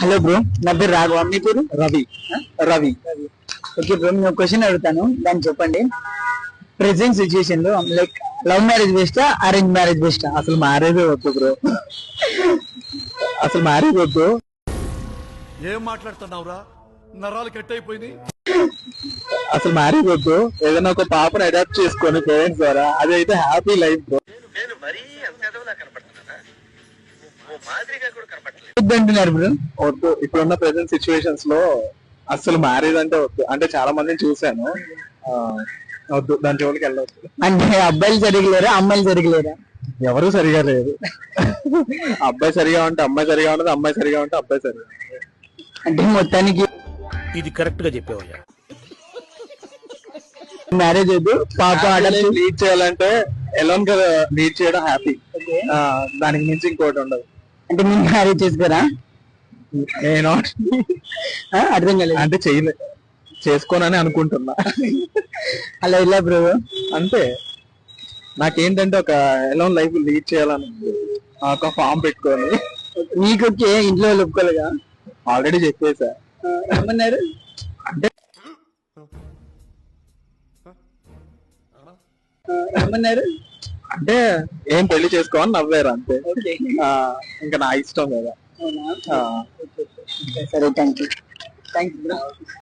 Hello bro, నా పేరు రాఘవ. మీ పేరు? రవి. రవి. ఓకే బ్రో, నేను క్వశ్చన్ అడుగుతాను, దాన్ని చెప్పండి. ప్రెసెంట్ సిచ్యుయేషన్ లో లైక్ లవ్ మ్యారేజ్ బెస్టా, అరేంజ్ మ్యారేజ్ బెస్టా? అసలు మ్యారేజ్ వద్దు బ్రో, అసలు మ్యారేజ్ వద్దు. ఏం మాట్లాడుతున్నావురా, నరాలు కట్ అయిపోయింది. అసలు మ్యారేజ్ వద్దు. ఏదైనా ఒక పాపను అడాప్ట్ చేసుకొని పేరెంట్స్ ద్వారా, అది అయితే హ్యాపీ లైఫ్ బ్రో. వద్దంటున్నారు బ్రో. వద్దు, ఇప్పుడున్న ప్రెసెంట్ సిచ్యువేషన్స్ లో అసలు మ్యారేజ్ అంటే వద్దు. అంటే చాలా మందిని చూసాను, వద్దు, దాని జోలికి వెళ్ళవద్దు. అంటే అబ్బాయిలు సరిగలేరా, అమ్మాయిలు సరిగలేరా? ఎవరు సరిగా లేదు. అబ్బాయి సరిగా ఉంటే అమ్మాయి సరిగా ఉండదు, అమ్మాయి సరిగా ఉంటే అబ్బాయి సరిగా ఉండదు. అంటే మొత్తానికి ఇది కరెక్ట్ గా చెప్పావయ్యా. మ్యారేజ్ వద్దు, పాప లీడ్ చేయాలంటే ఎలోన్ గా లీడ్ చేయడం హ్యాపీ, దానికి మించి ఇంకోటి ఉండదు. అంటే మీరు మ్యారేజ్ చేసుకోరా? నేను అర్థం కాలేదు. అంటే చేసుకోనని అనుకుంటున్నా. అలా ఇలా బ్రో. అంతే, నాకేంటంటే ఒక ఎలోన్ లైఫ్ లీడ్ చేయాలని ఒక ఫామ్ పెట్టుకొని. మీకు ఇంట్లో వాళ్ళు ఒప్పుకోలేగా? ఆల్రెడీ చెప్పేసా. ఏమన్నారు? అంటే ఏమన్నారు? అంటే ఏం పెళ్లి చేసుకోవాలని నవ్వారు అంతే. ఓకే, ఇంకా నా ఇష్టం కదా. సరే, thank you. Thank you bro.